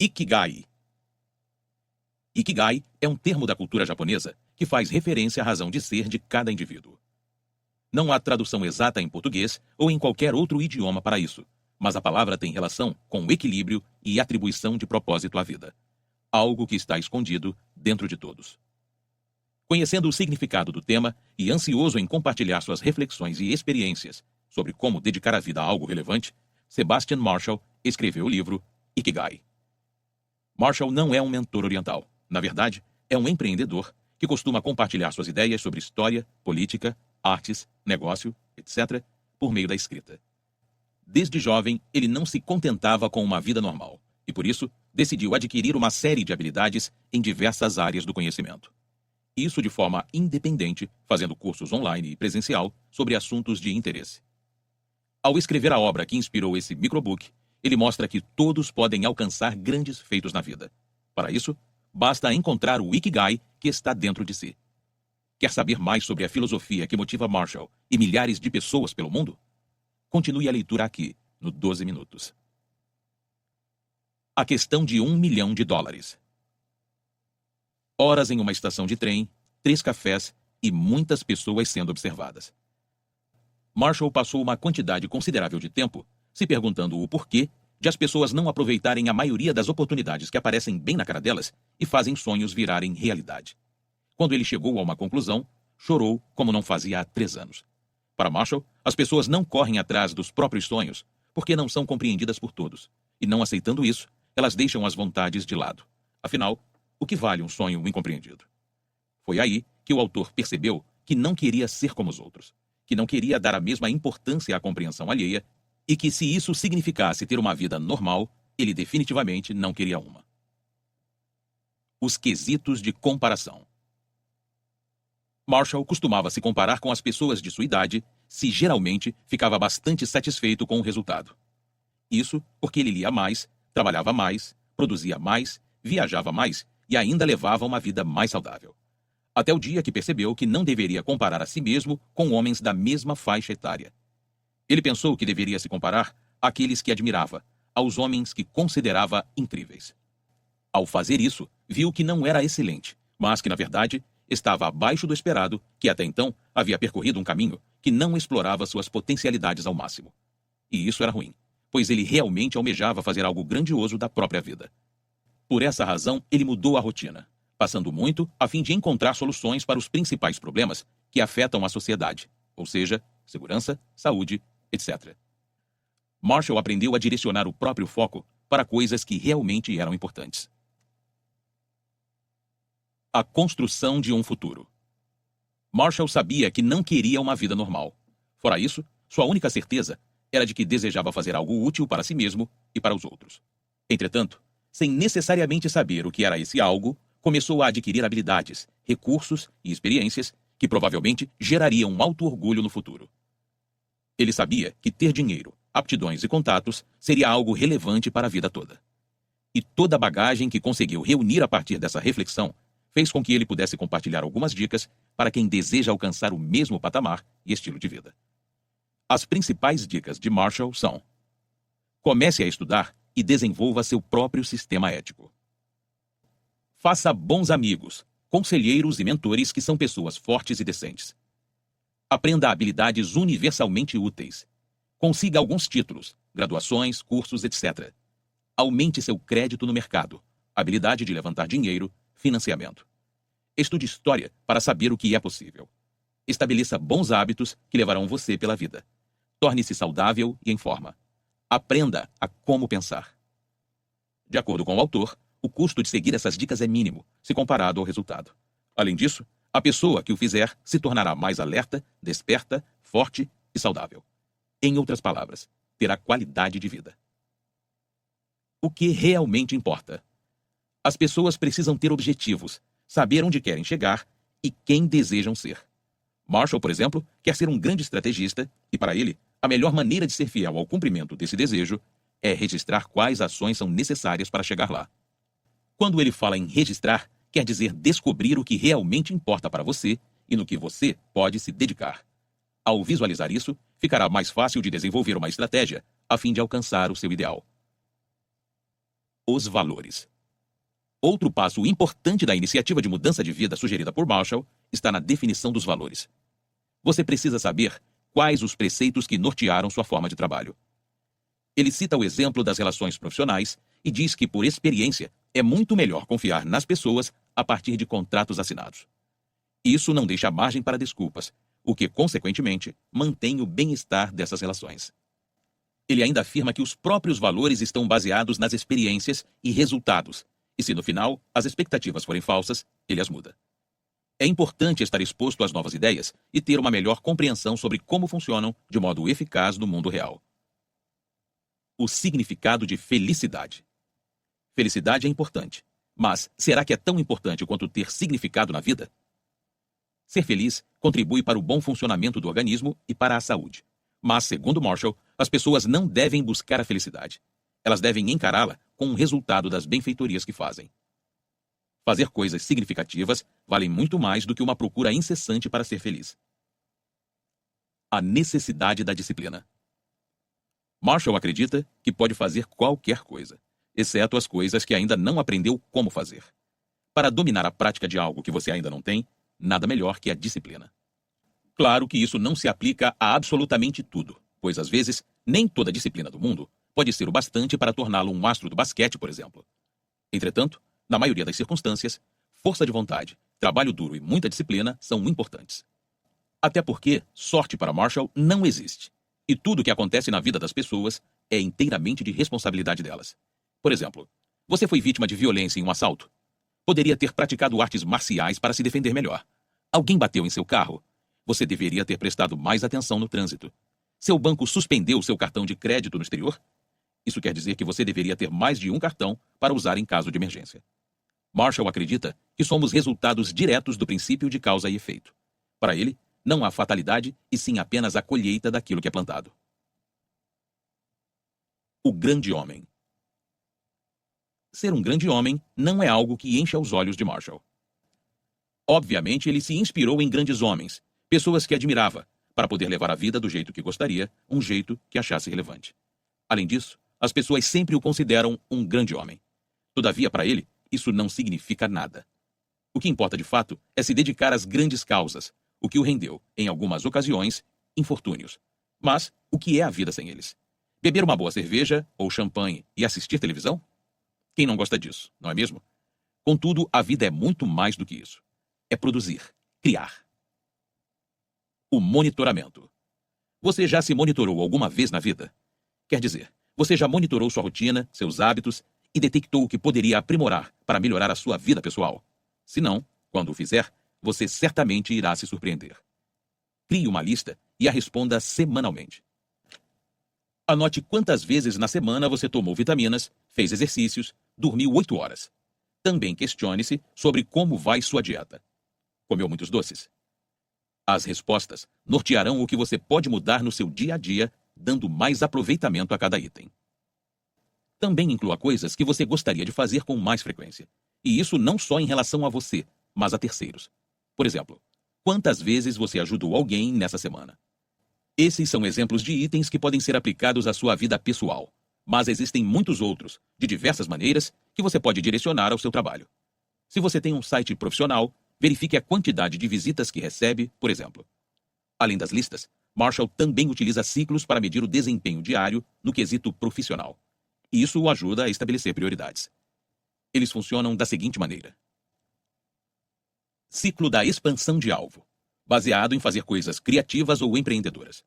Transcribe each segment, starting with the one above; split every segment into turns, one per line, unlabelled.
Ikigai. Ikigai é um termo da cultura japonesa que faz referência à razão de ser de cada indivíduo. Não há tradução exata em português ou em qualquer outro idioma para isso, mas a palavra tem relação com o equilíbrio e atribuição de propósito à vida, algo que está escondido dentro de todos. Conhecendo o significado do tema e ansioso em compartilhar suas reflexões e experiências sobre como dedicar a vida a algo relevante, Sebastian Marshall escreveu o livro Ikigai. Marshall não é um mentor oriental. Na verdade, é um empreendedor que costuma compartilhar suas ideias sobre história, política, artes, negócio, etc., por meio da escrita. Desde jovem, ele não se contentava com uma vida normal e, por isso, decidiu adquirir uma série de habilidades em diversas áreas do conhecimento. Isso de forma independente, fazendo cursos online e presencial sobre assuntos de interesse. Ao escrever a obra que inspirou esse microbook, ele mostra que todos podem alcançar grandes feitos na vida. Para isso, basta encontrar o Ikigai que está dentro de si. Quer saber mais sobre a filosofia que motiva Marshall e milhares de pessoas pelo mundo? Continue a leitura aqui, no 12 Minutos. A questão de $1 milhão. Horas em uma estação de trem, 3 cafés e muitas pessoas sendo observadas. Marshall passou uma quantidade considerável de tempo se perguntando o porquê de as pessoas não aproveitarem a maioria das oportunidades que aparecem bem na cara delas e fazem sonhos virarem realidade. Quando ele chegou a uma conclusão, chorou como não fazia há 3 anos. Para Marshall, as pessoas não correm atrás dos próprios sonhos porque não são compreendidas por todos. E não aceitando isso, elas deixam as vontades de lado. Afinal, o que vale um sonho incompreendido? Foi aí que o autor percebeu que não queria ser como os outros, que não queria dar a mesma importância à compreensão alheia e que, se isso significasse ter uma vida normal, ele definitivamente não queria uma. Os quesitos de comparação. Marshall costumava se comparar com as pessoas de sua idade, se geralmente ficava bastante satisfeito com o resultado. Isso porque ele lia mais, trabalhava mais, produzia mais, viajava mais e ainda levava uma vida mais saudável. Até o dia que percebeu que não deveria comparar a si mesmo com homens da mesma faixa etária. Ele pensou que deveria se comparar àqueles que admirava, aos homens que considerava incríveis. Ao fazer isso, viu que não era excelente, mas que, na verdade, estava abaixo do esperado, que até então havia percorrido um caminho que não explorava suas potencialidades ao máximo. E isso era ruim, pois ele realmente almejava fazer algo grandioso da própria vida. Por essa razão, ele mudou a rotina, passando muito a fim de encontrar soluções para os principais problemas que afetam a sociedade, ou seja, segurança, saúde, etc. Marshall aprendeu a direcionar o próprio foco para coisas que realmente eram importantes. A construção de um futuro. Marshall sabia que não queria uma vida normal. Fora isso, sua única certeza era de que desejava fazer algo útil para si mesmo e para os outros. Entretanto, sem necessariamente saber o que era esse algo, começou a adquirir habilidades, recursos e experiências que provavelmente gerariam um alto orgulho no futuro. Ele sabia que ter dinheiro, aptidões e contatos seria algo relevante para a vida toda. E toda a bagagem que conseguiu reunir a partir dessa reflexão fez com que ele pudesse compartilhar algumas dicas para quem deseja alcançar o mesmo patamar e estilo de vida. As principais dicas de Marshall são: comece a estudar e desenvolva seu próprio sistema ético. Faça bons amigos, conselheiros e mentores que são pessoas fortes e decentes. Aprenda habilidades universalmente úteis. Consiga alguns títulos, graduações, cursos, etc. Aumente seu crédito no mercado, habilidade de levantar dinheiro, financiamento. Estude história para saber o que é possível. Estabeleça bons hábitos que levarão você pela vida. Torne-se saudável e em forma. Aprenda a como pensar. De acordo com o autor, o custo de seguir essas dicas é mínimo, se comparado ao resultado. Além disso, a pessoa que o fizer se tornará mais alerta, desperta, forte e saudável. Em outras palavras, terá qualidade de vida. O que realmente importa? As pessoas precisam ter objetivos, saber onde querem chegar e quem desejam ser. Marshall, por exemplo, quer ser um grande estrategista e, para ele, a melhor maneira de ser fiel ao cumprimento desse desejo é registrar quais ações são necessárias para chegar lá. Quando ele fala em registrar, quer dizer descobrir o que realmente importa para você e no que você pode se dedicar. Ao visualizar isso, ficará mais fácil de desenvolver uma estratégia a fim de alcançar o seu ideal. Os valores. Outro passo importante da iniciativa de mudança de vida sugerida por Marshall está na definição dos valores. Você precisa saber quais os preceitos que nortearam sua forma de trabalho. Ele cita o exemplo das relações profissionais e diz que, por experiência, é muito melhor confiar nas pessoas a partir de contratos assinados. Isso não deixa margem para desculpas, o que, consequentemente, mantém o bem-estar dessas relações. Ele ainda afirma que os próprios valores estão baseados nas experiências e resultados, e se no final as expectativas forem falsas, ele as muda. É importante estar exposto às novas ideias e ter uma melhor compreensão sobre como funcionam de modo eficaz no mundo real. O significado de felicidade. Felicidade é importante, mas será que é tão importante quanto ter significado na vida? Ser feliz contribui para o bom funcionamento do organismo e para a saúde. Mas, segundo Marshall, as pessoas não devem buscar a felicidade. Elas devem encará-la como um resultado das benfeitorias que fazem. Fazer coisas significativas vale muito mais do que uma procura incessante para ser feliz. A necessidade da disciplina. Marshall acredita que pode fazer qualquer coisa, exceto as coisas que ainda não aprendeu como fazer. Para dominar a prática de algo que você ainda não tem, nada melhor que a disciplina. Claro que isso não se aplica a absolutamente tudo, pois às vezes nem toda a disciplina do mundo pode ser o bastante para torná-lo um astro do basquete, por exemplo. Entretanto, na maioria das circunstâncias, força de vontade, trabalho duro e muita disciplina são importantes. Até porque sorte para Marshall não existe, e tudo o que acontece na vida das pessoas é inteiramente de responsabilidade delas. Por exemplo, você foi vítima de violência em um assalto? Poderia ter praticado artes marciais para se defender melhor. Alguém bateu em seu carro? Você deveria ter prestado mais atenção no trânsito. Seu banco suspendeu seu cartão de crédito no exterior? Isso quer dizer que você deveria ter mais de um cartão para usar em caso de emergência. Marshall acredita que somos resultados diretos do princípio de causa e efeito. Para ele, não há fatalidade e sim apenas a colheita daquilo que é plantado. O grande homem. Ser um grande homem não é algo que encha os olhos de Marshall. Obviamente, ele se inspirou em grandes homens, pessoas que admirava, para poder levar a vida do jeito que gostaria, um jeito que achasse relevante. Além disso, as pessoas sempre o consideram um grande homem. Todavia, para ele, isso não significa nada. O que importa de fato é se dedicar às grandes causas, o que o rendeu, em algumas ocasiões, infortúnios. Mas o que é a vida sem eles? Beber uma boa cerveja ou champanhe e assistir televisão? Quem não gosta disso, não é mesmo? Contudo, a vida é muito mais do que isso. É produzir, criar. O monitoramento. Você já se monitorou alguma vez na vida? Quer dizer, você já monitorou sua rotina, seus hábitos e detectou o que poderia aprimorar para melhorar a sua vida pessoal? Se não, quando o fizer, você certamente irá se surpreender. Crie uma lista e a responda semanalmente. Anote quantas vezes na semana você tomou vitaminas, fez exercícios, dormiu 8 horas. Também questione-se sobre como vai sua dieta. Comeu muitos doces? As respostas nortearão o que você pode mudar no seu dia a dia, dando mais aproveitamento a cada item. Também inclua coisas que você gostaria de fazer com mais frequência. E isso não só em relação a você, mas a terceiros. Por exemplo, quantas vezes você ajudou alguém nessa semana? Esses são exemplos de itens que podem ser aplicados à sua vida pessoal. Mas existem muitos outros, de diversas maneiras, que você pode direcionar ao seu trabalho. Se você tem um site profissional, verifique a quantidade de visitas que recebe, por exemplo. Além das listas, Marshall também utiliza ciclos para medir o desempenho diário no quesito profissional. E isso o ajuda a estabelecer prioridades. Eles funcionam da seguinte maneira. Ciclo da expansão de alvo, baseado em fazer coisas criativas ou empreendedoras.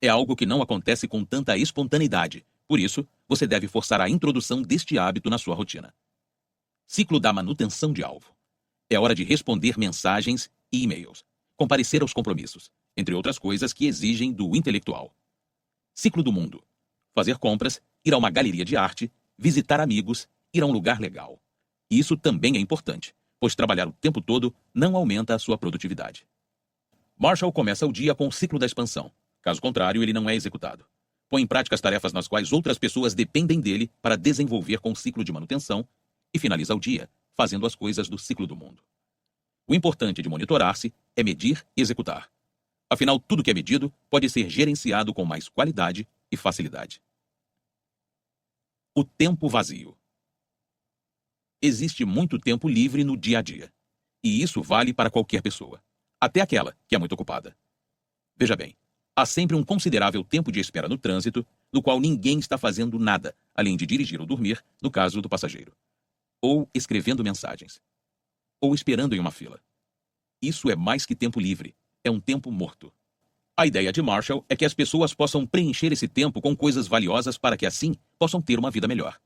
É algo que não acontece com tanta espontaneidade, por isso, você deve forçar a introdução deste hábito na sua rotina. Ciclo da manutenção de alvo. É hora de responder mensagens e e-mails, comparecer aos compromissos, entre outras coisas que exigem do intelectual. Ciclo do mundo. Fazer compras, ir a uma galeria de arte, visitar amigos, ir a um lugar legal. E isso também é importante, pois trabalhar o tempo todo não aumenta a sua produtividade. Marshall começa o dia com o ciclo da expansão. Caso contrário, ele não é executado. Põe em prática as tarefas nas quais outras pessoas dependem dele para desenvolver com o ciclo de manutenção e finaliza o dia fazendo as coisas do ciclo do mundo. O importante de monitorar-se é medir e executar. Afinal, tudo que é medido pode ser gerenciado com mais qualidade e facilidade. O tempo vazio. existe muito tempo livre no dia a dia. E isso vale para qualquer pessoa, até aquela que é muito ocupada. Veja bem, há sempre um considerável tempo de espera no trânsito, no qual ninguém está fazendo nada, além de dirigir ou dormir, no caso do passageiro, ou escrevendo mensagens, ou esperando em uma fila. Isso é mais que tempo livre, é um tempo morto. A ideia de Marshall é que as pessoas possam preencher esse tempo com coisas valiosas para que assim possam ter uma vida melhor.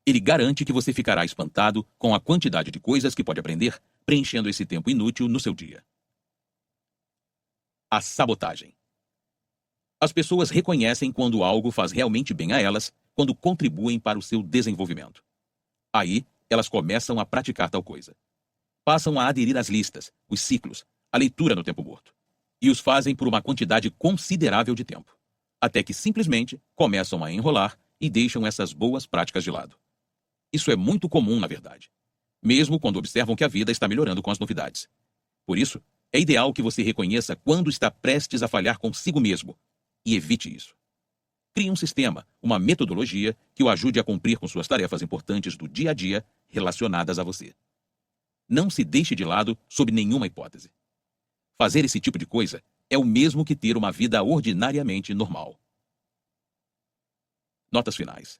Ele garante que você ficará espantado com a quantidade de coisas que pode aprender preenchendo esse tempo inútil no seu dia. A sabotagem. As pessoas reconhecem quando algo faz realmente bem a elas, quando contribuem para o seu desenvolvimento. Aí, elas começam a praticar tal coisa. Passam a aderir às listas, os ciclos, a leitura no tempo morto. E os fazem por uma quantidade considerável de tempo, até que simplesmente começam a enrolar e deixam essas boas práticas de lado. Isso é muito comum, na verdade, mesmo quando observam que a vida está melhorando com as novidades. Por isso, é ideal que você reconheça quando está prestes a falhar consigo mesmo e evite isso. Crie um sistema, uma metodologia que o ajude a cumprir com suas tarefas importantes do dia a dia relacionadas a você. Não se deixe de lado sob nenhuma hipótese. Fazer esse tipo de coisa é o mesmo que ter uma vida ordinariamente normal. Notas finais.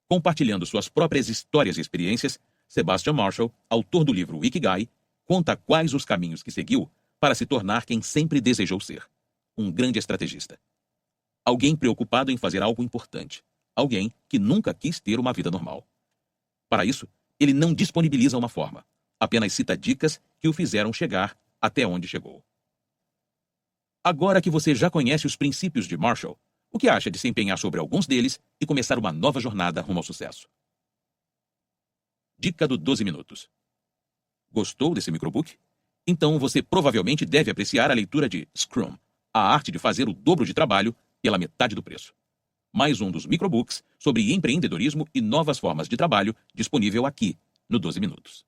Compartilhando suas próprias histórias e experiências, Sebastian Marshall, autor do livro Ikigai, conta quais os caminhos que seguiu para se tornar quem sempre desejou ser: um grande estrategista. Alguém preocupado em fazer algo importante. Alguém que nunca quis ter uma vida normal. Para isso, ele não disponibiliza uma forma, apenas cita dicas que o fizeram chegar até onde chegou. Agora que você já conhece os princípios de Marshall, o que acha de se empenhar sobre alguns deles e começar uma nova jornada rumo ao sucesso? Dica do 12 minutos. Gostou desse microbook? Então você provavelmente deve apreciar a leitura de Scrum, a arte de fazer o dobro de trabalho pela metade do preço. Mais um dos microbooks sobre empreendedorismo e novas formas de trabalho disponível aqui no 12 minutos.